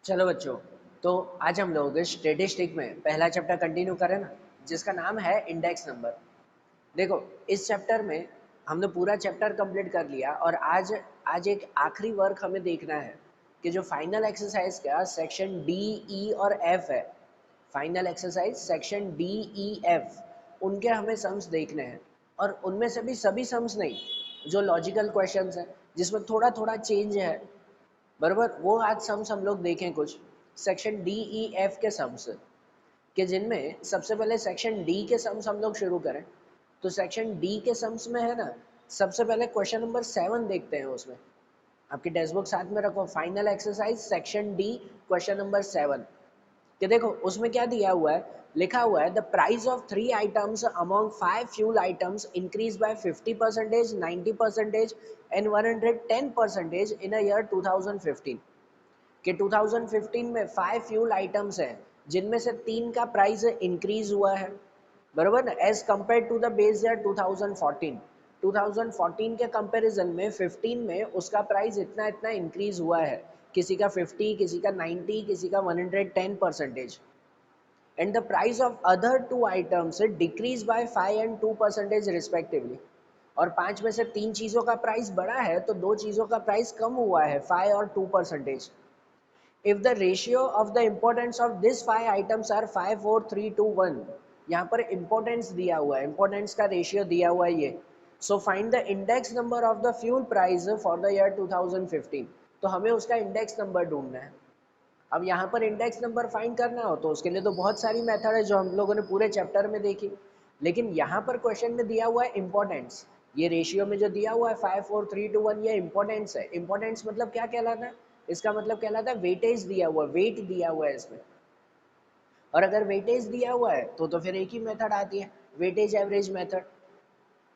चलो बच्चों, तो आज हम लोग स्टेटिस्टिक में पहला चैप्टर कंटिन्यू करें ना, जिसका नाम है इंडेक्स नंबर। देखो, इस चैप्टर में हमने पूरा चैप्टर कंप्लीट कर लिया और आज आज एक आखिरी वर्क हमें देखना है कि जो फाइनल एक्सरसाइज का सेक्शन डी, ई और एफ है, फाइनल एक्सरसाइज सेक्शन डी, ई, एफ, उनके हमें सम्स देखने हैं। और उनमें से भी सभी सम्स नहीं, जो लॉजिकल क्वेश्चंस हैं जिसमें थोड़ा थोड़ा चेंज है, बराबर, वो आज सम्स हम लोग देखें कुछ सेक्शन डी, ई, एफ के सम्स के, जिनमें सबसे पहले सेक्शन डी के सम्स हम लोग शुरू करें। तो सेक्शन डी के सम्स में है ना, सबसे पहले क्वेश्चन नंबर 7 देखते हैं। उसमें आपकी टेक्स्ट बुक साथ में रखो, final exercise section D question number 7। कि देखो उसमें क्या दिया हुआ है, लिखा हुआ है the price of 3 items among 5 fuel items increase by 50%, 90% and 110% in a year 2015। कि 2015 में 5 फ्यूल आइटम्स हैं जिनमें से 3 का प्राइस इंक्रीज हुआ है, बराबर ना, as compared to the base year 2014। 2014 के कंपैरिजन में 15 में उसका प्राइस इतना इतना इंक्रीज हुआ है, किसी का 50, किसी का 90, किसी का 110%। And the price of other 2 items decrease by 5 and 2% respectively. और 5 में से 3 चीज़ों का प्राइस बढ़ा है तो 2 चीज़ों का प्राइस कम हुआ है, 5 और 2%। If the ratio of the importance of these 5 items are 5, 4, 3, 2, 1, यहाँ पर importance दिया हुआ है, importance का ratio दिया हुआ है ये। So find the index number of the fuel price for the year 2015। तो हमें उसका index number ढूंढना है। अब यहाँ पर index number find करना हो तो उसके लिए तो बहुत सारी मेथड है जो हम लोगों ने पूरे चैप्टर में देखी, लेकिन यहाँ पर क्वेश्चन में दिया हुआ है इम्पोर्टेंस। ये रेशियो में जो दिया हुआ है 5, 4, 3, 2, 1, ये इम्पोर्टेंस है। इम्पोर्टेंस मतलब क्या कहलाता है, इसका मतलब कहलाता है वेटेज दिया हुआ, वेट दिया हुआ है इसमें। और अगर वेटेज दिया हुआ है तो फिर एक ही मेथड आती है, वेटेज एवरेज मेथड,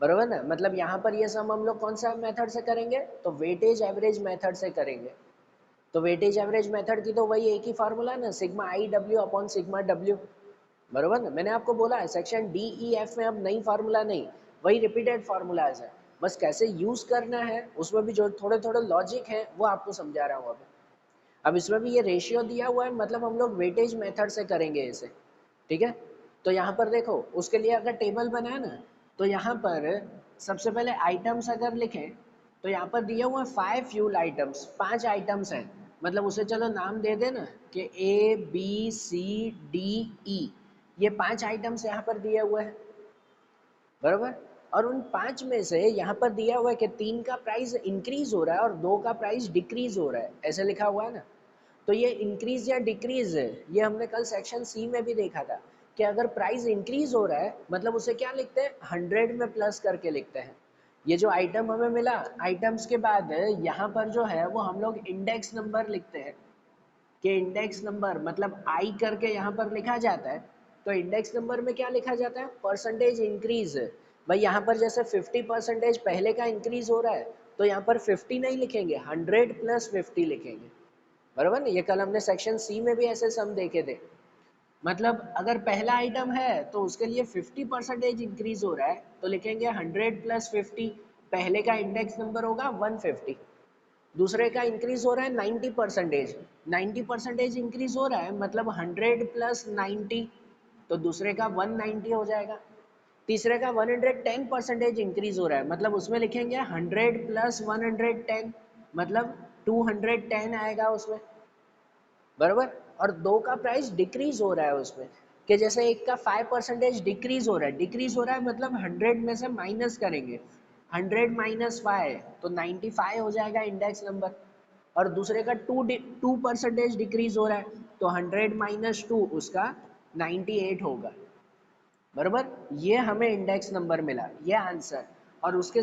बरोबर ना। मतलब यहाँ पर ये सम हम लोग कौन सा मेथड से करेंगे, तो वेटेज एवरेज मेथड से करेंगे। तो वेटेज एवरेज मेथड की तो वही एक ही फार्मूला है ना, sigma I W upon sigma W, बरोबर ना। मैंने आपको बोला है सेक्शन डी, ई, एफ में अब नई फार्मूला नहीं, वही रिपीटेड फार्मूलाज है, बस कैसे यूज करना है उसमें भी जो थोड़े थोड़े लॉजिक है वो आपको समझा रहा हूँ अभी। अब इसमें भी ये रेशियो दिया हुआ है, मतलब हम लोग वेटेज मेथड से करेंगे इसे, ठीक है। तो यहाँ पर देखो, उसके लिए अगर टेबल बनाए ना, तो यहाँ पर सबसे पहले आइटम्स अगर लिखें तो यहाँ पर दिया हुआ है 5 फ्यूल आइटम्स, 5 आइटम्स हैं। मतलब उसे चलो नाम दे देना कि ए, बी, सी, डी, ई, ये 5 आइटम्स यहाँ पर दिए हुए हैं, बरोबर। और उन 5 में से यहाँ पर दिया हुआ है कि 3 का प्राइस इंक्रीज हो रहा है और 2 का प्राइस डिक्रीज हो रहा है, ऐसे लिखा हुआ है ना। तो ये इंक्रीज या डिक्रीज है, ये हमने कल सेक्शन सी में भी देखा था कि अगर प्राइस इंक्रीज हो रहा है मतलब उसे क्या लिखते हैं, 100 में प्लस करके लिखते हैं। ये जो आइटम हमें मिला, आइटम्स के बाद यहाँ पर जो है वो हम लोग इंडेक्स नंबर लिखते हैं, कि इंडेक्स नंबर मतलब आई करके यहाँ पर लिखा जाता है। तो इंडेक्स नंबर में क्या लिखा जाता है, परसेंटेज इंक्रीज। भाई यहाँ पर जैसे 50% पहले का इंक्रीज हो रहा है तो यहाँ पर 50 नहीं लिखेंगे, 100 प्लस 50 लिखेंगे, बराबर ना। ये कल हमने सेक्शन सी में भी ऐसे सम देखे थे। मतलब अगर पहला आइटम है तो उसके लिए 50% इंक्रीज हो रहा है तो लिखेंगे 100 प्लस 50, पहले का इंडेक्स नंबर होगा 150। दूसरे का इंक्रीज हो रहा है 90%, 90% इंक्रीज हो रहा है मतलब 100 प्लस 90, तो दूसरे का 190 हो जाएगा। तीसरे का 110% इंक्रीज हो रहा है मतलब उसमें लिखेंगे 100 प्लस 110, मतलब 210 आएगा उसमें, बराबर। और 2 का प्राइस डिक्रीज हो रहा है उसमें, कि जैसे एक का 5% डिक्रीज हो रहा है, डिक्रीज हो रहा है मतलब 100 में से माइनस करेंगे, 100 माइनस 5 तो 95 हो जाएगा इंडेक्स नंबर। और दूसरे का 2% डिक्रीज हो रहा है तो 100 माइनस 2 उसका 98 होगा, बराबर। ये हमें इंडेक्स नंबर मिला, ये आंसर। और उसके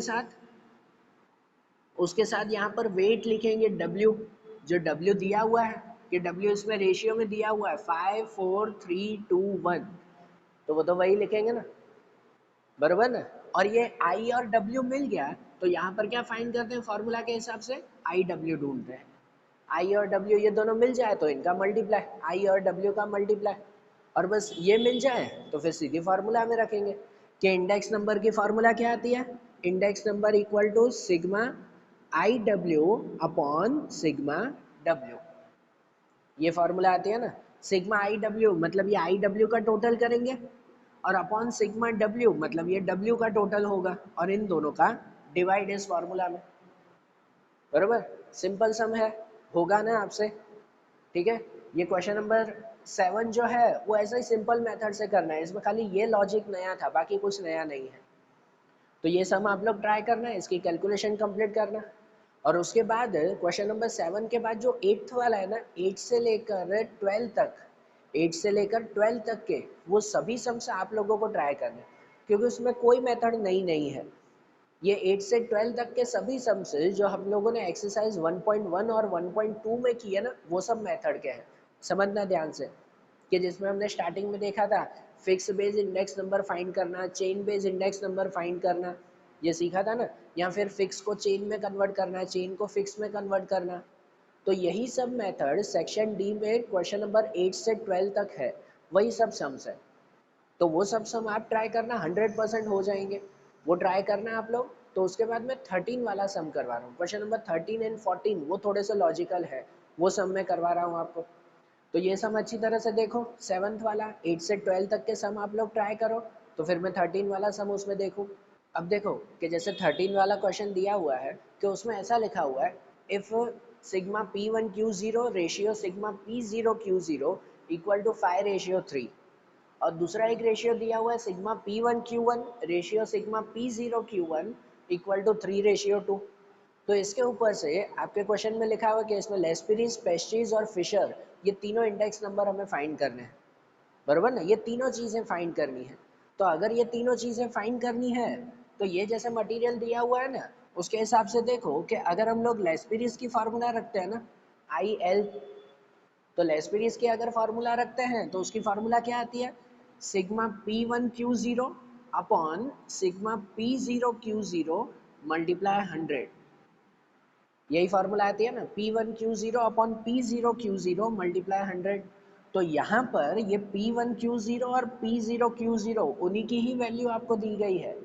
साथ यहाँ पर वेट लिखेंगे W, जो W दिया हुआ है, कि W इसमें रेशियो में दिया हुआ है 5, 4, 3, 2, 1, तो वो तो वही लिखेंगे ना, बराबर ना। और ये I और W मिल गया तो यहाँ पर क्या फाइंड करते हैं, फॉर्मूला के हिसाब से I W ढूंढते हैं। I और W ये दोनों मिल जाए तो इनका मल्टीप्लाई, I और W का मल्टीप्लाई, और बस ये मिल जाए तो फिर सीधी फार्मूला में रखेंगे कि इंडेक्स नंबर की फार्मूला क्या आती है, index number equal to sigma I W upon sigma W. ये फॉर्मूला आती है ना, सिग्मा आई डब्ल्यू मतलब ये आई डब्ल्यू का टोटल करेंगे और अपॉन सिग्मा डब्ल्यू मतलब ये डब्ल्यू का टोटल होगा और इन दोनों का डिवाइड इस फॉर्मूला में, बरोबर। सिंपल सम है, होगा ना आपसे, ठीक है। ये क्वेश्चन नंबर 7 जो है वो ऐसा ही सिंपल मेथड से करना है, इसमें खाली ये लॉजिक नया था, बाकी कुछ नया नहीं है। तो ये सम आप लोग ट्राई करना है, इसकी कैलकुलेशन कंप्लीट करना। और उसके बाद क्वेश्चन नंबर 7 के बाद जो 8th वाला है ना, 8 से लेकर 12 तक, 8 से लेकर 12 तक के वो सभी सम्स आप लोगों को ट्राई करना है, क्योंकि उसमें कोई मेथड नई नहीं है। ये 8 से 12 तक के सभी सम्स जो हम लोगों ने एक्सरसाइज 1.1 और 1.2 में किए ना, वो सब मेथड के हैं। समझना ध्यान से कि जिसमें हमने स्टार्टिंग में देखा था fix base index number find करना, chain base index number find करना, ये सीखा था ना, या फिर फिक्स को चेन में कन्वर्ट करना, चेन को फिक्स में कन्वर्ट करना। तो यही सब मेथड सेक्शन डी में क्वेश्चन नंबर 8 से 12 तक है, वही सब सम्स है। तो वो सब सम आप ट्राई करना, 100% हो जाएंगे। वो ट्राई करना आप लोग। तो उसके बाद मैं 13 वाला सम करवा रहा हूँ, क्वेश्चन नंबर 13 एंड 14 वो थोड़े से लॉजिकल है, वो सम मैं करवा रहा हूँ आपको। तो ये सम अच्छी तरह से देखो, 7th वाला 8 से 12 तक के सम आप लोग ट्राई करो, तो फिर मैं 13 वाला सम उसमें देखूँ। अब देखो कि जैसे 13 वाला क्वेश्चन दिया हुआ है कि उसमें ऐसा लिखा हुआ है, if sigma P1 Q0 ratio sigma P0 Q0 equal to 5:3, और दूसरा एक रेशियो दिया हुआ है sigma P1 Q1 ratio sigma P0 Q1 equal to 3:2। तो इसके ऊपर से आपके क्वेश्चन में लिखा हुआ है कि इसमें लेस्पिरीज, पेस्ट्रीज और फिशर, ये तीनों इंडेक्स नंबर हमें फाइंड करने हैं, बरोबर ना, ये तीनों चीज़ें फाइंड करनी है। तो अगर ये तीनों चीज़ें फाइंड करनी है तो ये जैसे मटेरियल दिया हुआ है ना, उसके हिसाब से देखो कि अगर हम लोग लेस्पिरीज की फार्मूला रखते हैं ना, IL, तो लेस्पिरीज की अगर फार्मूला रखते हैं तो उसकी फार्मूला क्या आती है, sigma P1 Q0 upon sigma P0 Q0 multiply 100, यही फार्मूला आती है ना, P1 Q0 upon P0 Q0 multiply 100। तो यहाँ पर ये P1 Q0 और P0 Q0 उन्हीं की ही वैल्यू आपको दी गई है,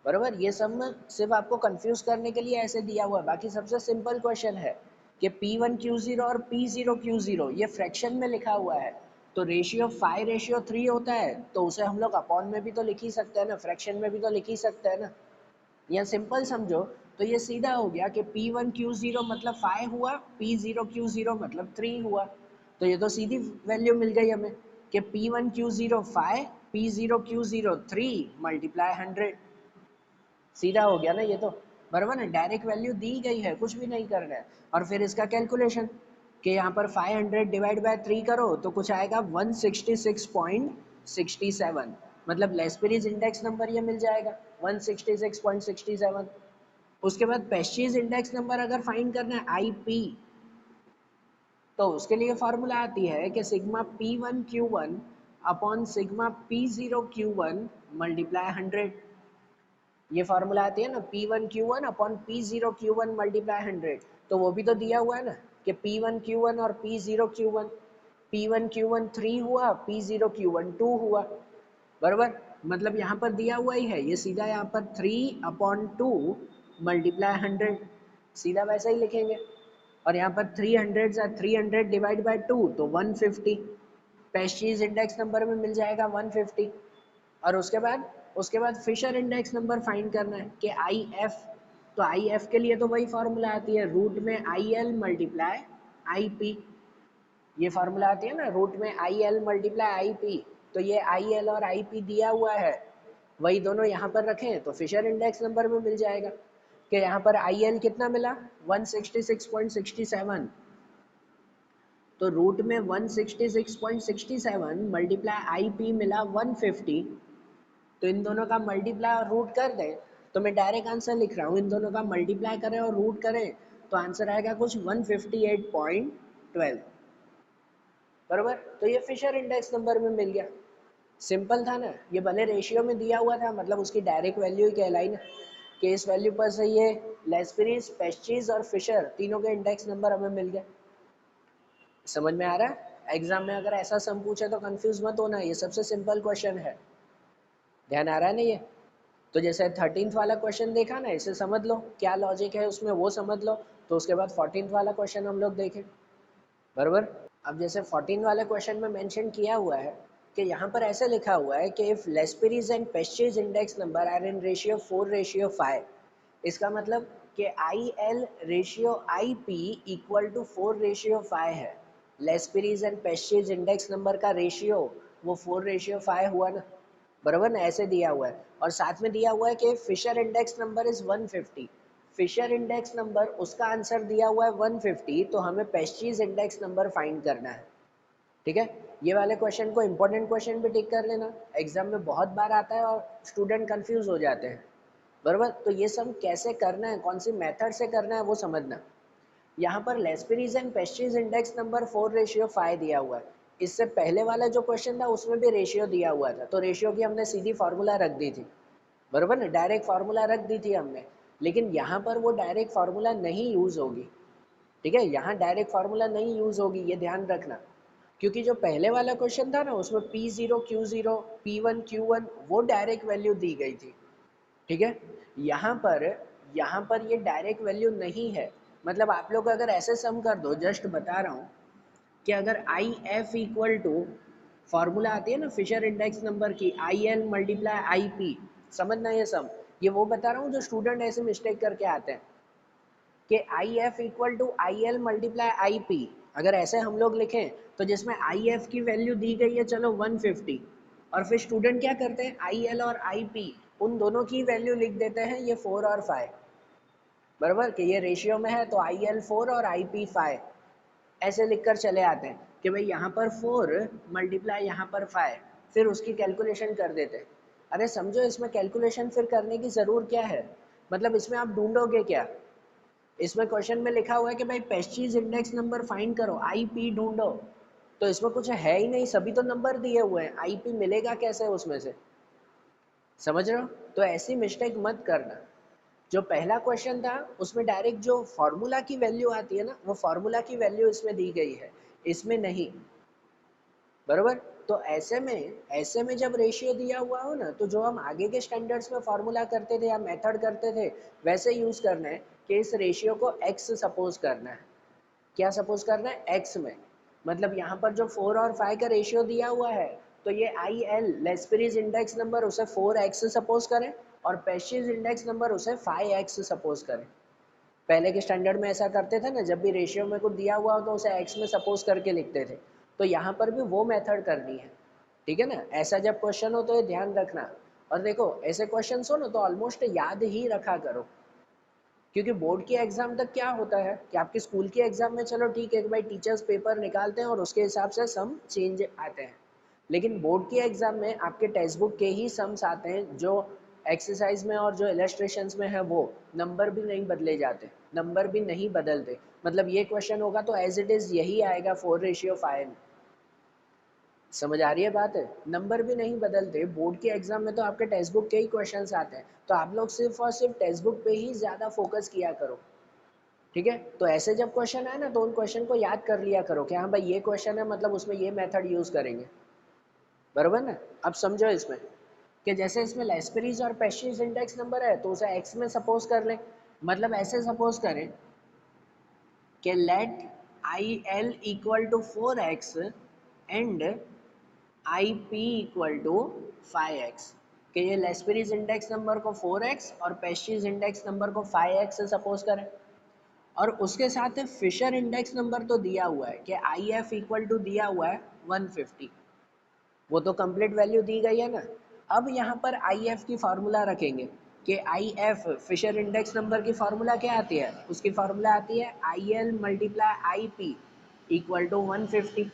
बराबर। ये सब में सिर्फ आपको कंफ्यूज करने के लिए ऐसे दिया हुआ है, बाकी सबसे सिंपल क्वेश्चन है कि P1 Q0 और P0 Q0 ये फ्रैक्शन में लिखा हुआ है, तो रेशियो 5:3 होता है, तो उसे हम लोग अपॉन में भी तो लिख ही सकते हैं ना, फ्रैक्शन में भी तो लिख ही सकते हैं ना। या सिंपल समझो तो ये सीधा हो गया कि P1 Q0 मतलब 5 हुआ, P0 Q0 मतलब 3 हुआ। तो ये तो सीधी वैल्यू मिल गई हमें कि P1 Q0 5, P0 Q0 3 multiply 100, सीधा हो गया ना ये तो, बराबर ना, डायरेक्ट वैल्यू दी गई है, कुछ भी नहीं करना है। और फिर इसका कैलकुलेशन कि यहाँ पर 500 डिवाइड बाय 3 करो तो कुछ आएगा 166.67, मतलब लेस्पिरीज इंडेक्स नंबर ये मिल जाएगा 166.67। उसके बाद पेस्टीज इंडेक्स नंबर अगर फाइंड करना है IP, तो उसके लिए फॉर्मूला आती है कि sigma P1 Q1 upon sigma P0 Q1 multiply 100, ये फार्मूला आती है ना, P1 Q1 upon P0 Q1 multiply 100। तो वो भी तो दिया हुआ है ना कि P1 Q1 और P0 Q1, P1 Q1 3 हुआ, P0 Q1 2 हुआ, बराबर। मतलब यहाँ पर दिया हुआ ही है, ये सीधा यहाँ पर 3 अपॉन 2 मल्टीप्लाई 100, सीधा वैसा ही लिखेंगे। और यहाँ पर 300 डिवाइड बाई 2 तो 150, पेस्टीज इंडेक्स नंबर में मिल जाएगा 150। और उसके बाद फिशर इंडेक्स नंबर फाइंड करना है कि IF, तो IF के लिए तो वही फार्मूला आती है, रूट में IL मल्टीप्लाई IP, ये फार्मूला आती है ना, रूट में IL मल्टीप्लाई IP। तो ये IL और IP दिया हुआ है, वही दोनों यहाँ पर रखें तो फिशर इंडेक्स नंबर में मिल जाएगा कि यहाँ पर IL कितना मिला 166.67, तो रूट में 166.67 मल्टीप्लाई IP मिला 150। तो इन दोनों का मल्टीप्लाई और रूट कर दें, तो मैं डायरेक्ट आंसर लिख रहा हूँ, इन दोनों का मल्टीप्लाई करें और रूट करें तो आंसर आएगा कुछ 158.12, बराबर। तो ये फिशर इंडेक्स नंबर में मिल गया, सिंपल था ना, ये भले रेशियो में दिया हुआ था, मतलब उसकी डायरेक्ट वैल्यू ही कहलाई ना, कि इस वैल्यू पर से ये लेस्पिरीज, पेस्ट्रीज और फिशर तीनों के इंडेक्स नंबर हमें मिल गए। समझ में आ रहा है, एग्जाम में अगर ऐसा सम पूछे तो कंफ्यूज मत होना, ये सबसे सिंपल क्वेश्चन है, ध्यान आ रहा है ना ये। तो जैसे 13th वाला क्वेश्चन देखा ना, इसे समझ लो क्या लॉजिक है उसमें, वो समझ लो, तो उसके बाद 14th वाला क्वेश्चन हम लोग देखें, बराबर। अब जैसे 14 वाले क्वेश्चन में मेंशन किया हुआ है कि यहाँ पर ऐसे लिखा हुआ है कि if Laspeyres and Paasche's index number are in ratio 4:5, इसका मतलब कि IL ratio IP equal to 4:5 है। Laspeyres and Paasche's index number का रेशियो वो 4:5 हुआ ना, बराबर ना, ऐसे दिया हुआ है। और साथ में दिया हुआ है कि Fisher index number is 150, Fisher index number उसका आंसर दिया हुआ है 150, तो हमें पेस्चेज इंडेक्स नंबर फाइंड करना है। ठीक है, ये वाले क्वेश्चन को इंपॉर्टेंट क्वेश्चन भी टिक कर लेना, एग्जाम में बहुत बार आता है और स्टूडेंट कंफ्यूज हो जाते हैं, बराबर। तो ये सब कैसे करना है, कौन सी मेथड से करना है वो समझना। यहाँ पर लेस्पेरीज एंड पेस्चेज इंडेक्स नंबर 4:5 दिया हुआ है। इससे पहले वाला जो क्वेश्चन था उसमें भी रेशियो दिया हुआ था, तो रेशियो की हमने सीधी फार्मूला रख दी थी, बराबर ना, डायरेक्ट फार्मूला रख दी थी हमने। लेकिन यहाँ पर वो डायरेक्ट फार्मूला नहीं यूज होगी, ठीक है, यहाँ डायरेक्ट फार्मूला नहीं यूज होगी, ये ध्यान रखना। क्योंकि जो पहले वाला क्वेश्चन था ना उसमें P0 Q0 P1 Q1 वो डायरेक्ट वैल्यू दी गई थी, ठीक है। यहाँ पर यहाँ पर ये डायरेक्ट वैल्यू नहीं है। मतलब आप लोग अगर ऐसे सम कर दो, जस्ट बता रहा हूँ कि अगर I F equal to, formula आती है ना फिशर इंडेक्स नंबर की, IL मल्टीप्लाई IP, समझना ये सम, ये वो बता रहा हूँ जो स्टूडेंट ऐसे मिस्टेक करके आते हैं कि I F equal to IL multiply IP। अगर ऐसे हम लोग लिखें तो जिसमें IF की वैल्यू दी गई है चलो 150, और फिर स्टूडेंट क्या करते हैं IL और IP उन दोनों की वैल्यू लिख देते हैं ये 4 और 5, बराबर, कि ये रेशियो में है तो IL 4 और IP 5, ऐसे लिखकर चले आते हैं कि भाई यहाँ पर 4 मल्टीप्लाई यहाँ पर 5, फिर उसकी कैलकुलेशन कर देते हैं। अरे समझो इसमें कैलकुलेशन फिर करने की ज़रूर क्या है, मतलब इसमें आप ढूंढोगे क्या। इसमें क्वेश्चन में लिखा हुआ है कि भाई पेस्चीज इंडेक्स नंबर फाइंड करो, IP ढूंढो, तो इसमें कुछ है ही नहीं, सभी तो नंबर दिए हुए हैं, IP मिलेगा कैसे उसमें से, समझ रहे हो। तो ऐसी मिस्टेक मत करना। जो पहला क्वेश्चन था उसमें डायरेक्ट जो फॉर्मूला की वैल्यू आती है ना, वो फॉर्मूला की वैल्यू इसमें दी गई है, इसमें नहीं, बराबर। तो ऐसे में जब रेशियो दिया हुआ हो ना, तो जो हम आगे के स्टैंडर्ड्स में फार्मूला करते थे या मेथड करते थे वैसे यूज करना है कि इस रेशियो को x सपोज करना है। क्या सपोज करना है, x में। मतलब यहाँ पर जो 4 और 5 का रेशियो दिया हुआ है, तो ये IL लेस्पेरीज इंडेक्स नंबर उसे 4x सपोज करें और पेस्चीज इंडेक्स नंबर उसे 5x सपोज करें। पहले के स्टैंडर्ड में ऐसा करते थे ना, जब भी रेशियो में कुछ दिया हुआ हो तो उसे x में सपोज करके लिखते थे। तो यहाँ पर भी वो मेथड करनी है, ठीक है ना। ऐसा जब क्वेश्चन हो तो ये ध्यान रखना। और देखो ऐसे क्वेश्चन हो ना तो ऑलमोस्ट याद ही रखा करो, क्योंकि बोर्ड की एग्जाम तक क्या होता है कि आपके स्कूल की एग्जाम में चलो ठीक है कि भाई टीचर्स पेपर निकालते हैं और उसके हिसाब से सम चेंज आते हैं, लेकिन बोर्ड की एग्जाम में आपके टेक्स्ट बुक के ही सम्स आते हैं, जो एक्सरसाइज में और जो इलस्ट्रेशंस में है वो नंबर भी नहीं बदले जाते, नंबर भी नहीं बदलते। मतलब ये क्वेश्चन होगा तो एज इट इज़ यही आएगा 4:5। समझ आ रही है बात है, नंबर भी नहीं बदलते। बोर्ड के एग्जाम में तो आपके टेक्स्ट बुक के ही क्वेश्चंस आते हैं, तो आप लोग सिर्फ और सिर्फ टेक्स्ट बुक पे ही ज़्यादा फोकस किया करो, ठीक है। तो ऐसे जब क्वेश्चन आए ना तो उन क्वेश्चन को याद कर लिया करो कि हाँ भाई ये क्वेश्चन है, मतलब उसमें ये मेथड यूज़ करेंगे, बराबर ना। अब समझो इसमें कि जैसे इसमें लेस्पेरीज और पेस्चीज इंडेक्स नंबर है तो उसे एक्स में सपोज कर लें। मतलब ऐसे सपोज करें कि let IL equal to 4x and IP equal to 5x, कि ये लेस्पेरीज इंडेक्स नंबर को 4x और पेस्चीज इंडेक्स नंबर को 5x से सपोज करें। और उसके साथ फिशर इंडेक्स नंबर तो दिया हुआ है कि IF इक्वल टू दिया हुआ है 150, वो तो कंप्लीट वैल्यू दी गई है ना। अब यहाँ पर IF की फार्मूला रखेंगे कि IF फिशर इंडेक्स नंबर की फार्मूला क्या आती है, उसकी फार्मूला आती है IL multiply IP equal to 150।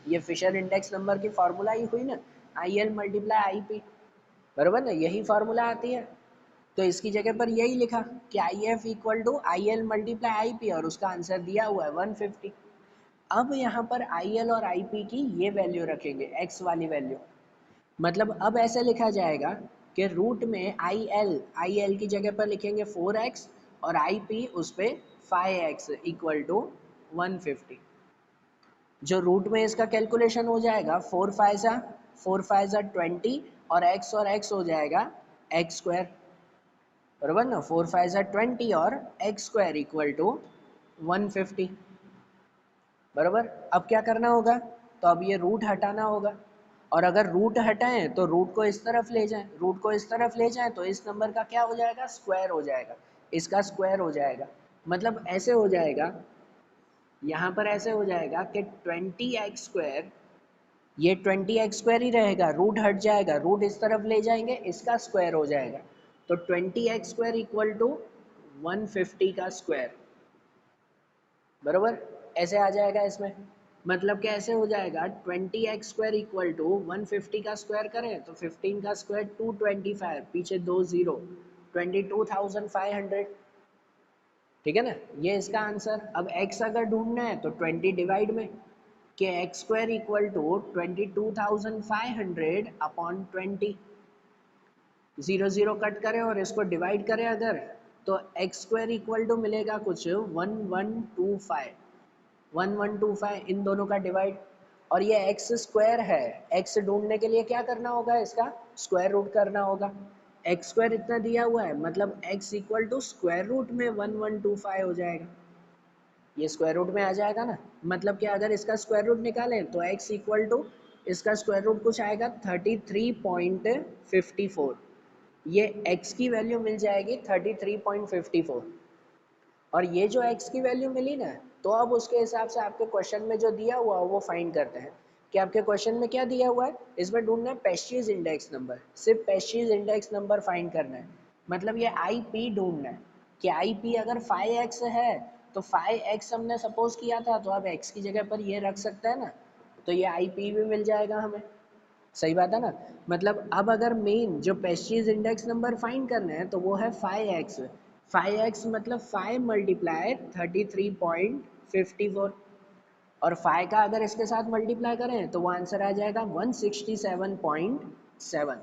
ये फिशर इंडेक्स नंबर की फार्मूला ही हुई ना, IL मल्टीप्लाई IP, बराबर ना, यही फार्मूला आती है। तो इसकी जगह पर यही लिखा कि IF equal to IL multiply IP और उसका आंसर दिया हुआ है 150। अब यहाँ पर IL और IP की ये वैल्यू रखेंगे, x वाली वैल्यू। मतलब अब ऐसे लिखा जाएगा कि रूट में IL की जगह पर लिखेंगे 4x और IP उस पर 5x इक्वल टू 150। जो रूट में इसका कैलकुलेशन हो जाएगा 4 5 20 और x हो जाएगा एक्स स्क्वायर, बराबर ना। 4 5 20 और x स्क्वायर इक्वल टू 150। बराबर। अब क्या करना होगा, तो अब ये रूट हटाना होगा, और अगर रूट हटाएं तो रूट को इस तरफ ले जाएं, रूट को इस तरफ ले जाएं तो इस नंबर का क्या हो जाएगा, स्क्वायर हो जाएगा, इसका स्क्वायर हो जाएगा। मतलब ऐसे हो जाएगा, यहाँ पर ऐसे हो जाएगा कि 20x², ये 20x² ही रहेगा, रूट हट जाएगा, रूट इस तरफ ले जाएंगे, इसका स्क्वायर हो जाएगा। तो 20x² इक्वल टू 150 का स्क्वायर, बरोबर। ऐसे आ जाएगा इसमें, मतलब कैसे हो जाएगा, 20x² इक्वल टू 150 का स्क्वायर करें तो 15 का स्क्वायर 225, पीछे 2 जीरो, 22,500, ठीक है ना। ये इसका आंसर। अब x अगर ढूंढना है तो 20 डिवाइड में, कि x² equal to 22,500 upon 20, zero zero cut करें और इसको डिवाइड करें अगर, तो x² इक्वल टू मिलेगा कुछ 1125, 1125 इन दोनों का डिवाइड, और ये एक्स स्क्वायर है, एक्स ढूंढने के लिए क्या करना होगा, इसका स्क्वायर रूट करना होगा। एक्स स्क्वायर इतना दिया हुआ है, मतलब X equal to square root में 1125 हो जाएगा, ये स्क्वायर रूट में आ जाएगा ना। मतलब कि अगर इसका स्क्वायर रूट निकालें तो x इक्वल टू इसका स्क्वायर रूट कुछ आएगा 33.54, ये x की वैल्यू मिल जाएगी 33.54। और ये जो x की वैल्यू मिली ना, तो अब उसके हिसाब से आपके क्वेश्चन में जो दिया हुआ वो फाइंड करते हैं कि आपके क्वेश्चन में क्या दिया हुआ है। इसमें ढूंढना है पेस्टीज इंडेक्स नंबर, सिर्फ पेस्टीज इंडेक्स नंबर फाइंड करना है। मतलब ये IP ढूंढना है कि IP अगर 5x है तो 5x हमने सपोज किया था, तो अब x की जगह पर ये रख सकते हैं ना, तो ये IP भी मिल जाएगा हमें। सही बात है ना। मतलब अब अगर मेन जो पेस्टीज इंडेक्स नंबर फाइंड करना है तो वो है 5x, 5x मतलब 5 मल्टीप्लाई 33.54, और 5 का अगर इसके साथ मल्टीप्लाई करें तो वो आंसर आ जाएगा 167.7,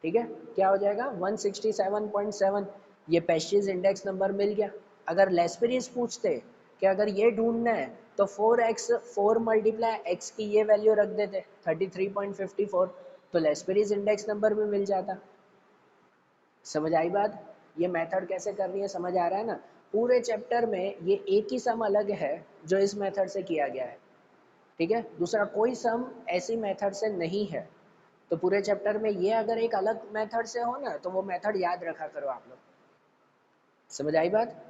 ठीक है। क्या हो जाएगा 167.7, ये पेस्टीज इंडेक्स नंबर मिल गया। अगर लेस्पेरिस पूछते कि अगर ये ढूंढना है तो 4x 4 मल्टीप्लाई x की ये वैल्यू रख देते 33.54, तो लेस्पेरिस इंडेक्स नंबर भी मिल जाता। समझ आई बात, ये मेथड कैसे करनी है समझ आ रहा है ना। पूरे चैप्टर में ये एक ही सम अलग है जो इस मेथड से किया गया है, ठीक है। दूसरा कोई सम ऐसी मेथड से नहीं है। तो पूरे चैप्टर में ये अगर एक अलग मेथड से हो ना, तो वो मेथड याद रखा करो आप लोग। समझ आई बात।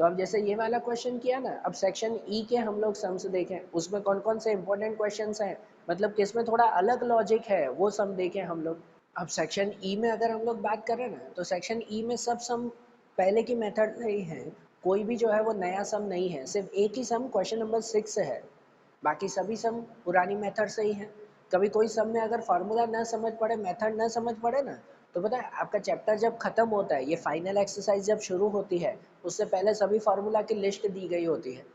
तो अब जैसे ये वाला क्वेश्चन किया ना, अब सेक्शन ई के हम लोग सम्स देखें, उसमें कौन कौन से इंपॉर्टेंट क्वेश्चंस हैं, मतलब किसमें थोड़ा अलग लॉजिक है, वो सम देखें हम लोग। अब सेक्शन ई में अगर हम लोग बात करें ना, तो सेक्शन ई में सब सम पहले की मेथड से ही है, कोई भी जो है वो नया सम नहीं है, सिर्फ एक ही सम क्वेश्चन नंबर 6 से है, बाकी सभी सम पुरानी मेथड से ही है। कभी कोई सम में अगर फार्मूला ना समझ पड़े, मेथड ना समझ पड़े ना, तो पता है आपका चैप्टर जब खत्म होता है, ये फाइनल एक्सरसाइज जब शुरू होती है, उससे पहले सभी फार्मूला की लिस्ट दी गई होती है,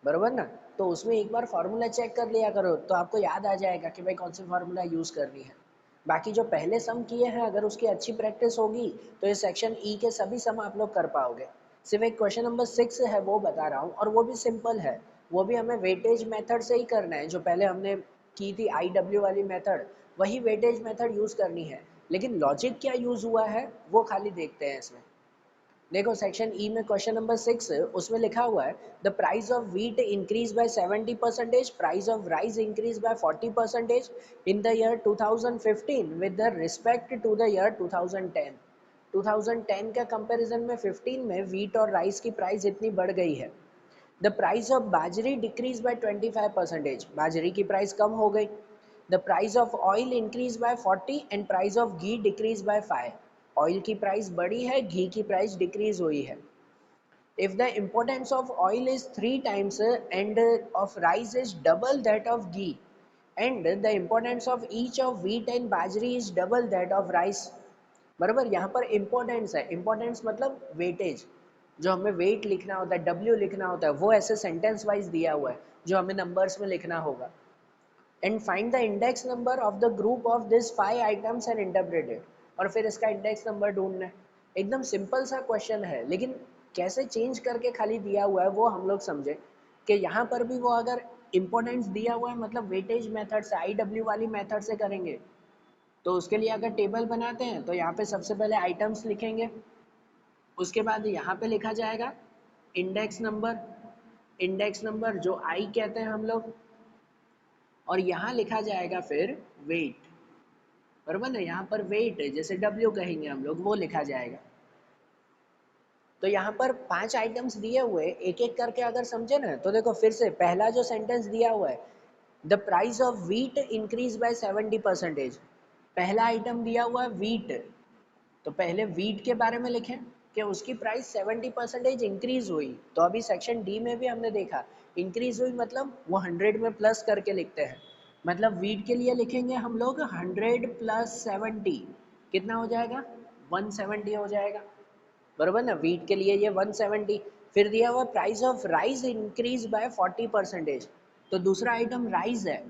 बरोबर ना। तो उसमें एक बार फार्मूला चेक कर लिया करो, तो आपको याद आ जाएगा कि भाई कौन सी फार्मूला यूज़ करनी है। बाकी जो पहले सम किए हैं, अगर उसकी अच्छी प्रैक्टिस होगी तो ये सेक्शन ई के सभी सम आप लोग कर पाओगे। सिर्फ एक क्वेश्चन नंबर 6 है वो बता रहा हूँ, और वो भी सिंपल है, वो भी हमें वेटेज मेथड से ही करना है, जो पहले हमने की थी IW वाली मेथड, वही वेटेज मेथड यूज़ करनी है। लेकिन लॉजिक क्या यूज़ हुआ है वो खाली देखते हैं इसमें। देखो सेक्शन ई में क्वेश्चन नंबर 6, उसमें लिखा हुआ है the price of wheat increase by 70%, price of rice increase by 40% in the year 2015 with the respect to the year 2010। 2010 का कंपैरिजन में 15 में व्हीट और राइस की प्राइस इतनी बढ़ गई है। द प्राइस ऑफ बाजरी डिक्रीज बाय 25%, बाजरी की प्राइस कम हो गई। The price of oil increase by 40 and price of ghee decrease by 5, oil की प्राइस बढ़ी है, घी की प्राइस डिक्रीज हुई है। If the importance of oil is 3 times and of rice is double that of ghee, and the importance of each of wheat and bajri is double that of rice, बराबर। यहाँ पर importance है, importance मतलब weightage, जो हमें wait लिखना होता है, W लिखना होता है, वो ऐसे सेंटेंस वाइज दिया हुआ है जो हमें नंबर्स में लिखना होगा। And find the index number of the group of this 5 items and interpret it, और फिर इसका इंडेक्स नंबर ढूंढना है। एकदम सिंपल सा क्वेश्चन है, लेकिन कैसे चेंज करके खाली दिया हुआ है वो हम लोग समझे कि यहाँ पर भी वो अगर इम्पोर्टेंस दिया हुआ है, मतलब वेटेज मेथड से, IW वाली मेथड से करेंगे, तो उसके लिए अगर टेबल बनाते हैं तो यहाँ पे सबसे पहले आइटम्स लिखेंगे, उसके बाद यहाँ पे लिखा जाएगा इंडेक्स नंबर, इंडेक्स नंबर जो आई कहते हैं हम लोग, और यहाँ लिखा जाएगा फिर वेट, बराबर ना, यहाँ पर वेट है जैसे डब्ल्यू कहेंगे हम लोग, वो लिखा जाएगा। तो यहाँ पर 5 आइटम्स दिए हुए, एक एक करके अगर समझे ना तो देखो फिर से पहला जो सेंटेंस दिया हुआ है, the price of wheat increase by 70%। पहला आइटम दिया हुआ है वीट, तो पहले वीट के बारे में लिखें कि उसकी प्राइस 70% इंक्रीज हुई। तो अभी सेक्शन डी में भी हमने देखा इंक्रीज हुई मतलब वो 100 में प्लस करके लिखते हैं, मतलब वीट के लिए लिखेंगे हम लोग 100 प्लस 70, कितना हो जाएगा 170 हो जाएगा, बराबर ना। वीट के लिए ये 170। फिर दिया हुआ price of rice increase by 40%, तो दूसरा आइटम राइस है,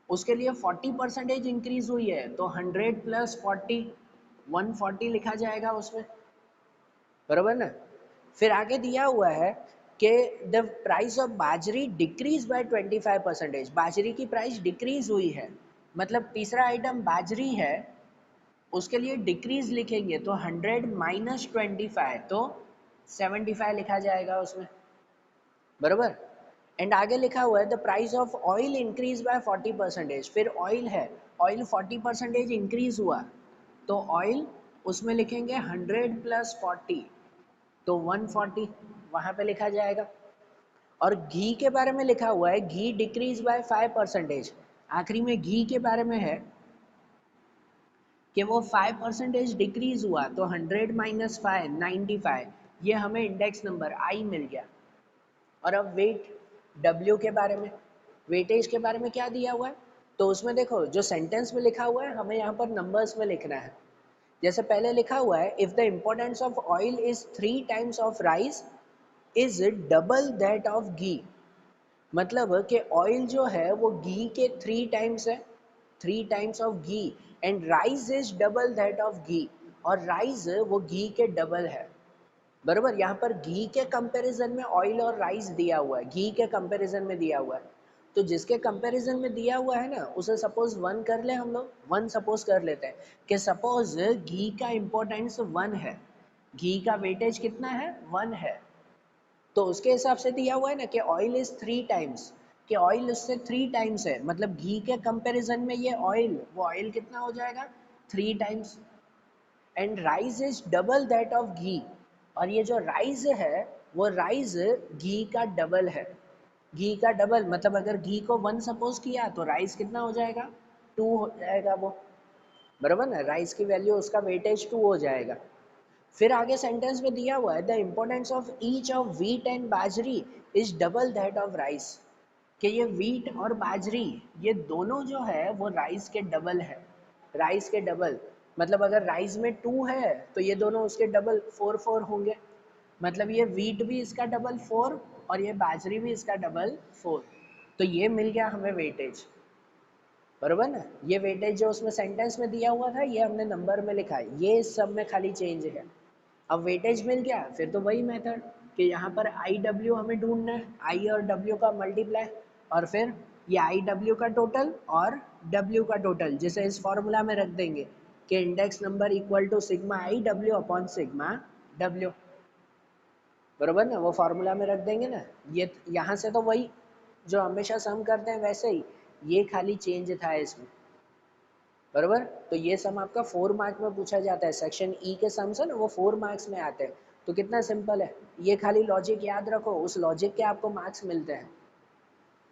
उसके लिए 40% इंक्रीज हुई है, तो 100 प्लस 40 140 लिखा जाएगा उसमें, बराबर ना। फिर आगे दिया हुआ है कि द प्राइस ऑफ बाजरी डिक्रीज बाय 25%, बाजरी की प्राइस डिक्रीज हुई है, मतलब तीसरा आइटम बाजरी है, उसके लिए डिक्रीज लिखेंगे तो 100 माइनस 25, तो 75 लिखा जाएगा उसमें, बराबर। एंड आगे लिखा हुआ है the price of oil increase by 40%, फिर ऑयल है, ऑयल 40% इंक्रीज हुआ, तो ऑयल उसमें लिखेंगे 100 प्लस 40, तो 140 वहाँ पे लिखा जाएगा। और घी के बारे में लिखा हुआ है घी डिक्रीज बाय 5%, आखिरी में घी के बारे में है कि वो 5% डिक्रीज हुआ, तो 100 माइनस 5 95, ये हमें इंडेक्स नंबर आई मिल गया। और अब वेट डब्ल्यू के बारे में, वेटेज के बारे में क्या दिया हुआ है, तो उसमें देखो जो सेंटेंस में लिखा हुआ है हमें यहाँ पर नंबर्स में लिखना है। जैसे पहले लिखा हुआ है if the importance of oil is 3 times of rice is double that of ghee, मतलब कि ऑयल जो है वो घी के 3 टाइम्स है, 3 times of ghee, and rice is double that of ghee, और राइस वो घी के डबल है, बराबर। यहाँ पर घी के कंपैरिजन में ऑयल और राइस दिया हुआ है, घी के कंपैरिजन में दिया हुआ है, तो जिसके कंपैरिजन में दिया हुआ है ना उसे सपोज 1 कर ले, हम लोग 1 सपोज कर लेते हैं कि सपोज घी का इम्पोर्टेंस 1 है, घी का वेटेज कितना है 1 है, तो उसके हिसाब से दिया हुआ है ना कि ऑयल इज 3 टाइम्स, कि ऑयल उससे 3 टाइम्स है, मतलब घी के कंपैरिजन में ये ऑयल, वो ऑयल कितना हो जाएगा 3 times, and rice is double that of ghee, और ये जो राइस है वो राइस घी का डबल है, घी का डबल, मतलब अगर घी को 1 सपोज किया तो राइस कितना हो जाएगा 2 हो जाएगा वो, बराबर ना, राइस की वैल्यू उसका वेटेज 2 हो जाएगा। फिर आगे सेंटेंस में दिया हुआ है the importance of each of wheat and bajri is double that of rice, कि ये व्हीट और बाजरी ये दोनों जो है वो राइस के डबल है, राइस के डबल, मतलब अगर राइस में 2 है तो ये दोनों उसके डबल 4 होंगे, मतलब ये व्हीट भी इसका डबल 4 और ये बाजरी भी इसका डबल 4, तो ये मिल गया हमें वेटेज, बराबर ना। ये वेटेज जो उसमें सेंटेंस में दिया हुआ था ये हमने नंबर में लिखा है, ये इस सब में खाली चेंज है। अब वेटेज मिल गया, फिर तो वही मेथड कि यहाँ पर आई डब्ल्यू हमें ढूंढना है, आई और डब्ल्यू का मल्टीप्लाई, और फिर ये आई डब्ल्यू का टोटल और डब्ल्यू का टोटल जिसे इस फॉर्मूला में रख देंगे कि index number equal to sigma I W upon sigma W, बराबर ना, वो फार्मूला में रख देंगे ना। ये यहाँ से तो वही जो हमेशा सम करते हैं वैसे ही, ये खाली चेंज था इसमें, बराबर। तो ये सम आपका 4 मार्क में पूछा जाता है, सेक्शन ई के सम्स है ना वो 4 मार्क्स में आते हैं, तो कितना सिंपल है, ये खाली लॉजिक याद रखो, उस लॉजिक के आपको मार्क्स मिलते हैं,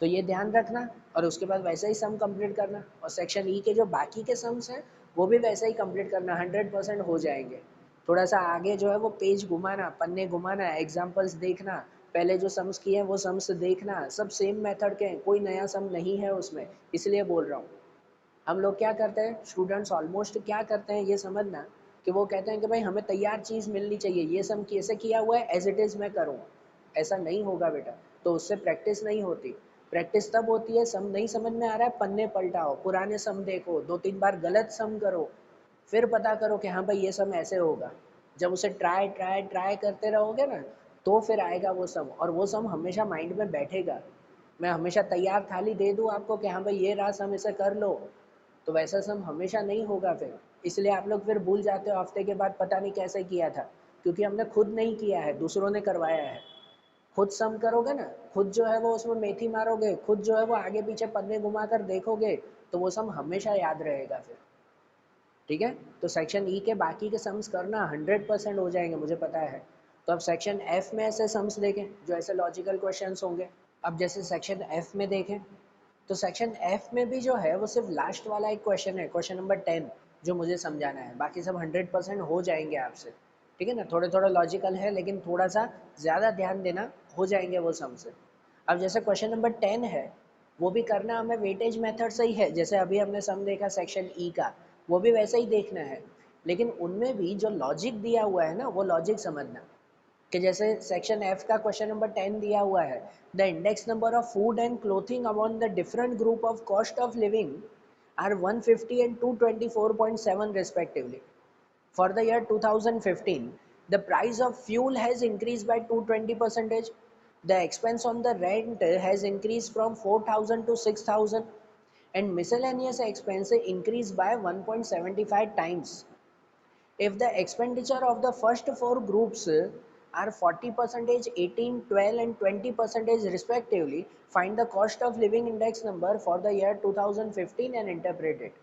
तो ये ध्यान रखना, और उसके बाद वैसे ही सम कंप्लीट करना, और सेक्शन ई के जो बाकी के सम्स हैं वो भी वैसे ही कंप्लीट करना, 100% हो जाएंगे। थोड़ा सा आगे जो है वो पेज घुमाना, पन्ने घुमाना, एग्जाम्पल्स देखना, पहले जो सम्स किए हैं वो सम्स देखना, सब सेम मेथड के हैं, कोई नया सम नहीं है उसमें, इसलिए बोल रहा हूँ। हम लोग क्या करते हैं, स्टूडेंट्स ऑलमोस्ट क्या करते हैं ये समझना, कि वो कहते हैं कि भाई हमें तैयार चीज़ मिलनी चाहिए, ये सम कैसे किया हुआ है एज इट इज़ मैं करूँ, ऐसा नहीं होगा बेटा, तो उससे प्रैक्टिस नहीं होती। प्रैक्टिस तब होती है सम नहीं समझ में आ रहा है पन्ने पलटाओ, पुराने सम देखो, 2-3 बार गलत सम करो, फिर पता करो कि हाँ भाई ये सम ऐसे होगा। जब उसे ट्राई ट्राई ट्राई करते रहोगे ना तो फिर आएगा वो सम, और वो सम हमेशा माइंड में बैठेगा। मैं हमेशा तैयार थाली दे दूँ आपको कि हाँ भाई ये रहा सम, इसे कर लो, तो वैसा सम हमेशा नहीं होगा फिर, इसलिए आप लोग फिर भूल जाते हो हफ्ते के बाद, पता नहीं कैसे किया था, क्योंकि हमने खुद नहीं किया है, दूसरों ने करवाया है। खुद सम करोगे ना, खुद जो है वो उसमें मेथी मारोगे, खुद जो है वो आगे पीछे पन्ने घुमा कर देखोगे, तो वो सम हमेशा याद रहेगा फिर। ठीक है, तो सेक्शन ई के बाकी के सम्स करना 100% हो जाएंगे, मुझे पता है। तो अब सेक्शन एफ में ऐसे सम्स देखें जो ऐसे लॉजिकल क्वेश्चंस होंगे। अब जैसे सेक्शन एफ में देखें, तो सेक्शन एफ में भी जो है वो सिर्फ लास्ट वाला एक क्वेश्चन है, क्वेश्चन नंबर 10, जो मुझे समझाना है। बाकी सब 100% हो जाएंगे आपसे। ठीक है ना, थोड़े थोड़ा लॉजिकल है लेकिन थोड़ा सा ज़्यादा ध्यान देना, हो जाएंगे वो सम से। अब जैसे क्वेश्चन नंबर 10 है, वो भी करना हमें वेटेज मेथड से ही है, जैसे अभी हमने सम देखा सेक्शन ई का, वो भी वैसे ही देखना है। लेकिन उनमें भी जो लॉजिक दिया हुआ है ना, वो लॉजिक समझना। कि जैसे सेक्शन एफ का क्वेश्चन नंबर 10 दिया हुआ है, the index number of food and clothing among the different group of cost of living are 150 and 224.7 respectively. For the year 2015, the price of fuel has increased by 220%. The expense on the rent has increased from 4,000 to 6,000, and miscellaneous expense increased by 1.75 times. If the expenditure of the first four groups are 40%, 18, 12 and 20% respectively, find the cost of living index number for the year 2015 and interpret it.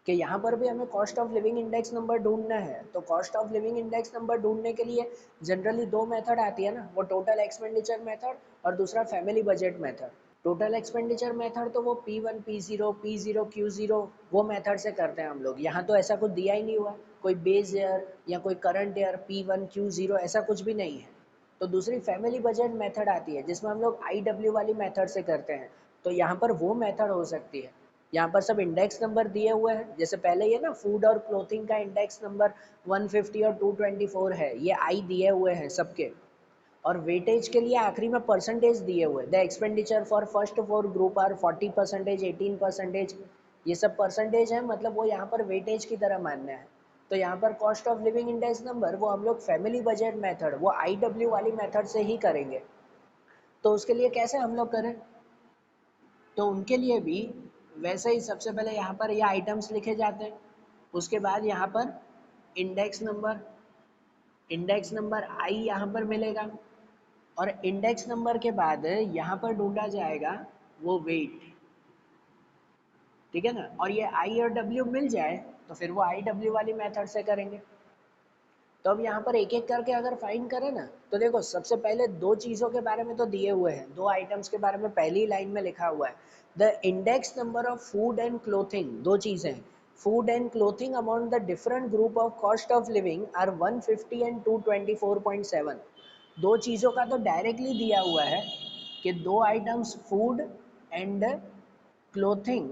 कि यहाँ पर भी हमें cost of living index number ढूंढना है। तो cost of living index number ढूंढने के लिए जनरली दो मेथड आती है ना, वो टोटल एक्सपेंडिचर मेथड और दूसरा family budget method. Total expenditure method तो वो P1 P0 P0 Q0 वो मेथड से करते हैं हम लोग। यहाँ तो ऐसा कुछ दिया ही नहीं हुआ, कोई बेस ईयर या कोई करंट ईयर P1 Q0 ऐसा कुछ भी नहीं है। तो दूसरी फैमिली बजट मेथड आती है जिसमें हम लोग IW वाली मेथड से करते हैं। तो यहाँ पर वो मेथड हो सकती है। यहाँ पर सब इंडेक्स नंबर दिए हुए हैं, जैसे पहले ये ना फूड और क्लोथिंग का इंडेक्स नंबर 150 और 224 है, ये आई दिए हुए हैं सबके। और वेटेज के लिए आखिरी में परसेंटेज दिए हुए, the expenditure for first four group are 40%, 18%, ये सब परसेंटेज है, मतलब वो यहाँ पर वेटेज की तरह मानना है। तो यहाँ पर cost of living index number वो हम लोग फैमिली बजट मेथड, वो IW वाली मेथड से ही करेंगे। तो उसके लिए कैसे हम लोग करें, तो उनके लिए भी वैसे ही सबसे पहले यहाँ पर ये आइटम्स लिखे जाते हैं, उसके बाद यहाँ पर इंडेक्स नंबर आई यहाँ पर मिलेगा, और इंडेक्स नंबर के बाद यहाँ पर ढूंढा जाएगा वो वेट। ठीक है ना, और ये आई और डब्ल्यू मिल जाए तो फिर वो IW वाली मेथड से करेंगे। तो अब यहाँ पर एक एक करके अगर फाइंड करें ना, तो देखो सबसे पहले दो चीज़ों के बारे में तो दिए हुए हैं, दो आइटम्स के बारे में पहली लाइन में लिखा हुआ है, the index number of food and clothing, दो चीज़ें, food and clothing amount the different group of cost of living are 150 and 224.7। दो चीज़ों का तो डायरेक्टली दिया हुआ है कि दो आइटम्स फूड एंड क्लोथिंग,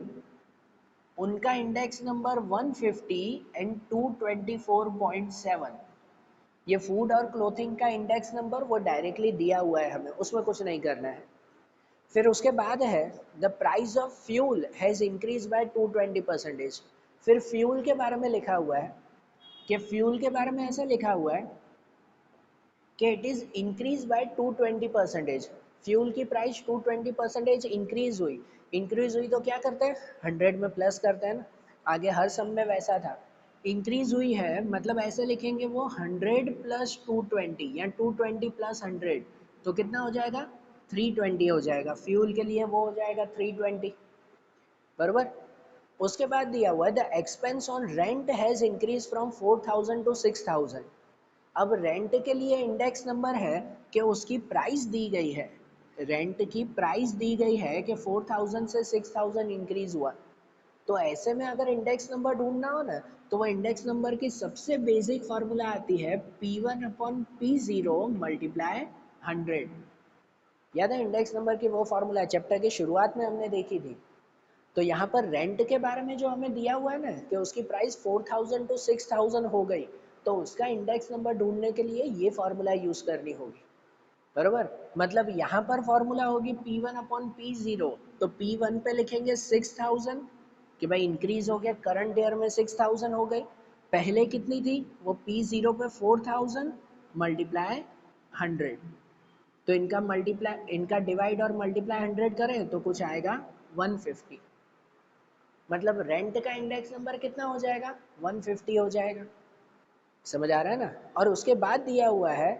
उनका इंडेक्स नंबर 150 एंड 224.7। ये फूड और क्लोथिंग का इंडेक्स नंबर वो डायरेक्टली दिया हुआ है हमें, उसमें कुछ नहीं करना है। फिर उसके बाद है the price of fuel has increase by 220%। फिर फ्यूल के बारे में लिखा हुआ है कि फ्यूल के बारे में ऐसा लिखा हुआ है कि it is increase by 220%। Fuel की प्राइस 220% इंक्रीज हुई तो क्या करते हैं, 100 में प्लस करते हैं ना, आगे हर सम में वैसा था। इंक्रीज हुई है मतलब ऐसे लिखेंगे वो 100 प्लस 220 या 220 प्लस 100, तो कितना हो जाएगा, 320 हो जाएगा। फ्यूल के लिए वो हो जाएगा 320, बराबर। उसके बाद दिया हुआ है the expense on rent has increase from 4,000 to 6,000। अब रेंट के लिए इंडेक्स नंबर है कि उसकी प्राइस दी गई है, रेंट की प्राइस दी गई है कि 4,000 से 6,000 इंक्रीज हुआ। तो ऐसे में अगर इंडेक्स नंबर ढूंढना हो ना, तो वो इंडेक्स नंबर की सबसे बेसिक फार्मूला आती है P1 अपॉन P0 मल्टीप्लाई 100। याद है इंडेक्स नंबर की वो फार्मूला चैप्टर की शुरुआत में हमने देखी थी। तो यहाँ पर रेंट के बारे में जो हमें दिया हुआ है ना कि उसकी प्राइस 4,000 टू 6,000 हो गई, तो उसका इंडेक्स नंबर ढूंढने के लिए ये फार्मूला यूज करनी होगी, बराबर। मतलब यहाँ पर फॉर्मूला होगी P1 अपॉन P0, तो P1 पे लिखेंगे 6,000 कि भाई इंक्रीज हो गया, करंट ईयर में 6,000 हो गई। पहले कितनी थी, वो P0 पे 4,000 मल्टीप्लाई 100। तो इनका डिवाइड और मल्टीप्लाई 100 करें तो कुछ आएगा 150। मतलब रेंट का इंडेक्स नंबर कितना हो जाएगा, 150 हो जाएगा। समझ आ रहा है ना। और उसके बाद दिया हुआ है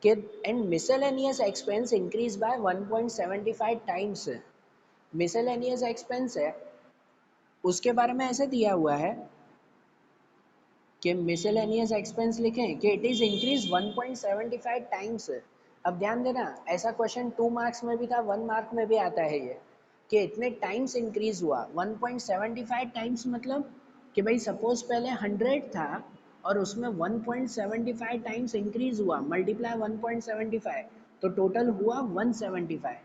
कि and miscellaneous expense increase by 1.75 times. Miscellaneous expense है उसके बारे में ऐसे दिया हुआ है कि मिसलेनियस एक्सपेंस लिखें कि इट इज इंक्रीज 1.75 टाइम्स। अब ध्यान देना, ऐसा क्वेश्चन 2 मार्क्स में भी था, 1 मार्क में भी आता है ये, कि इतने टाइम्स इंक्रीज हुआ। 1.75 टाइम्स मतलब कि भाई सपोज पहले 100 था और उसमें 1.75 टाइम्स इंक्रीज हुआ, मल्टीप्लाई 1.75, तो टोटल हुआ 175।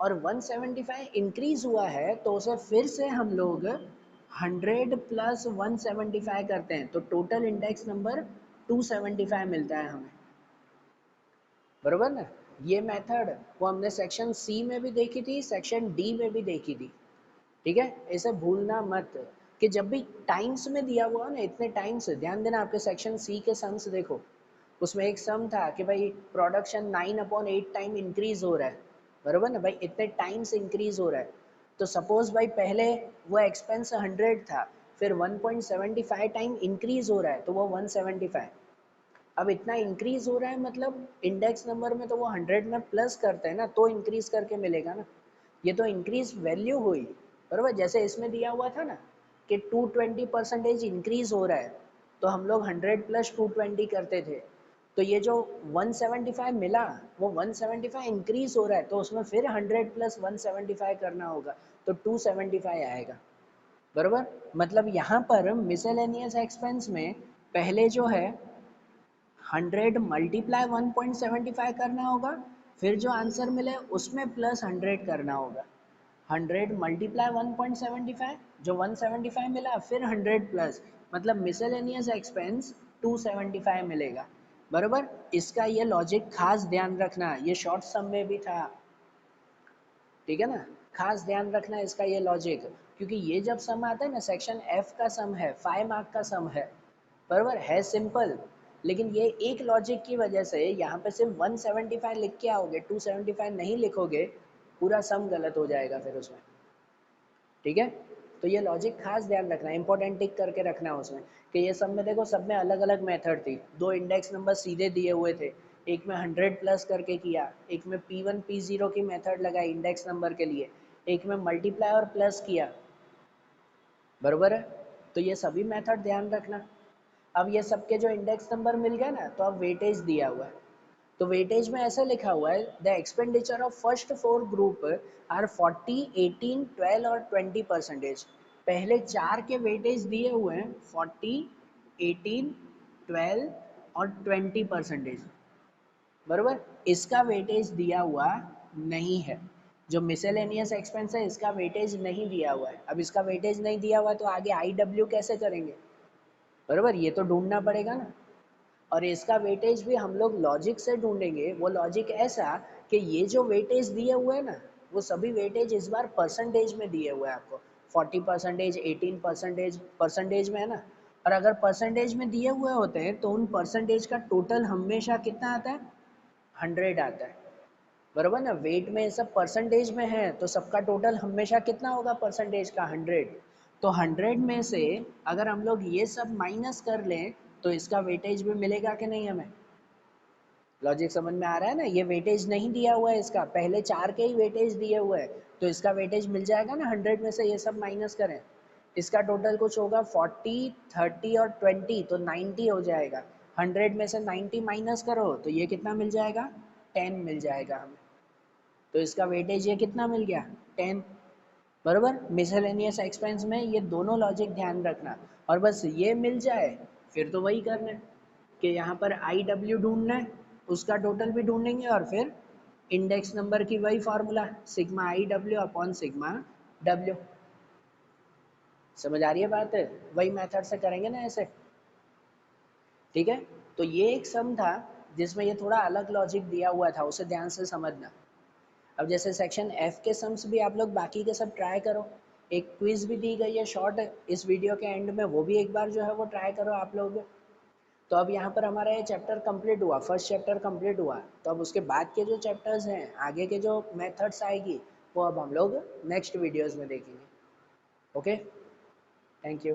और 175 इंक्रीज हुआ है तो उसे फिर से हम लोग 100 प्लस 175 करते हैं, तो टोटल इंडेक्स नंबर 275 मिलता है हमें, बरोबर ना। ये मेथड वो हमने सेक्शन सी में भी देखी थी, सेक्शन डी में भी देखी थी, ठीक है। इसे भूलना मत कि जब भी टाइम्स में दिया हुआ ना इतने टाइम्स, ध्यान देना आपके सेक्शन सी के सम्स देखो, उसमें एक सम था कि भाई प्रोडक्शन 9/8 टाइम इंक्रीज हो रहा है, बरोबर ना भाई, इतने टाइम्स इंक्रीज हो रहा है। तो सपोज भाई पहले वो एक्सपेंस 100 था, फिर 1.75 टाइम इंक्रीज हो रहा है तो वो 175। अब इतना इंक्रीज हो रहा है मतलब इंडेक्स नंबर में तो वो 100 में प्लस करते हैं ना, तो इंक्रीज करके मिलेगा ना। ये तो इंक्रीज वैल्यू हुई, बराबर। जैसे इसमें दिया हुआ था ना कि 220% इंक्रीज हो रहा है, तो हम लोग 100 प्लस 220 करते थे, तो ये जो 175 मिला वो 175 इंक्रीज हो रहा है, तो उसमें फिर 100 प्लस 175 करना होगा, तो 275 आएगा, बराबर। मतलब यहाँ पर मिसलेनियस एक्सपेंस में पहले जो है 100 मल्टीप्लाई 1.75 करना होगा, फिर जो आंसर मिले उसमें प्लस 100 करना होगा। 100 मल्टीप्लाई 1.75, जो 175 मिला, फिर 100 प्लस, मतलब मिसलेनियस एक्सपेंस 275 मिलेगा, बराबर। इसका ये लॉजिक खास ध्यान रखना, ये शॉर्ट सम में भी था, ठीक है ना। खास ध्यान रखना इसका ये लॉजिक, क्योंकि ये जब सम आता है ना, सेक्शन एफ का सम है, 5 मार्क का सम है, बराबर है, सिंपल। लेकिन ये एक लॉजिक की वजह से यहाँ पे सिर्फ 175 लिख के आओगे, 275 नहीं लिखोगे, पूरा सम गलत हो जाएगा फिर उसमें, ठीक है। तो ये लॉजिक खास ध्यान रखना, इंपॉर्टेंट टिक करके रखना उसमें, कि ये सब में देखो, सब में अलग अलग मेथड थी। दो इंडेक्स नंबर सीधे दिए हुए थे, एक में 100 प्लस करके किया, एक में P1 P0 की मेथड लगाई इंडेक्स नंबर के लिए, एक में मल्टीप्लाई और प्लस किया, बरोबर है। तो ये सभी मेथड ध्यान रखना। अब ये सबके जो इंडेक्स नंबर मिल गए ना, तो अब वेटेज दिया हुआ है, तो वेटेज में ऐसा लिखा हुआ है, the expenditure of first 4 group are 40, 18, 12 और 20%। पहले 4 के वेटेज दिए हुए हैं 40, 18, 12 और 20%, बराबर। इसका वेटेज दिया हुआ नहीं है, जो मिसलेनियस एक्सपेंस है इसका वेटेज नहीं दिया हुआ है। अब इसका वेटेज नहीं दिया हुआ है तो आगे IW कैसे करेंगे, बराबर, ये तो ढूंढना पड़ेगा ना। और इसका वेटेज भी हम लोग लॉजिक से ढूंढेंगे, वो लॉजिक ऐसा कि ये जो वेटेज दिए हुए हैं ना, वो सभी वेटेज इस बार परसेंटेज में दिए हुए हैं आपको, 40%, 18%, परसेंटेज में है ना। और अगर परसेंटेज में दिए हुए होते हैं तो उन परसेंटेज का टोटल हमेशा कितना आता है, 100 आता है, बराबर ना। वेट में सब परसेंटेज में है तो सबका टोटल हमेशा कितना होगा परसेंटेज का, 100। तो 100 में से अगर हम लोग ये सब माइनस कर लें तो इसका वेटेज भी मिलेगा कि नहीं हमें। लॉजिक समझ में आ रहा है ना, ये वेटेज नहीं दिया हुआ है इसका, पहले 4 के ही वेटेज दिए हुए हैं, तो इसका वेटेज मिल जाएगा ना, 100 में से ये सब माइनस करें, इसका टोटल कुछ होगा 40, 30 और 20, तो 90 हो जाएगा। 100 में से 90 माइनस करो तो ये कितना मिल जाएगा, 10 मिल जाएगा हमें। तो इसका वेटेज ये कितना मिल गया, 10, बराबर। मिसलेनियस एक्सपेंस में ये दोनों लॉजिक ध्यान रखना, और बस ये मिल जाए फिर तो वही करना है कि यहाँ पर IW ढूंढना है, उसका टोटल भी ढूंढेंगे, और फिर इंडेक्स नंबर की वही formula, sigma IW upon sigma W। समझ आ रही है बात है, वही मेथड से करेंगे ना ऐसे, ठीक है। तो ये एक सम था जिसमें ये थोड़ा अलग लॉजिक दिया हुआ था, उसे ध्यान से समझना। अब जैसे सेक्शन एफ के सम्स भी आप लोग बाकी के सब ट्राई करो, एक क्विज भी दी गई है शॉर्ट इस वीडियो के एंड में, वो भी एक बार जो है वो ट्राई करो आप लोग। तो अब यहाँ पर हमारा ये चैप्टर कंप्लीट हुआ, फर्स्ट चैप्टर कंप्लीट हुआ, तो अब उसके बाद के जो चैप्टर्स हैं, आगे के जो मेथड्स आएगी, वो अब हम लोग नेक्स्ट वीडियोज़ में देखेंगे। Okay, thank you.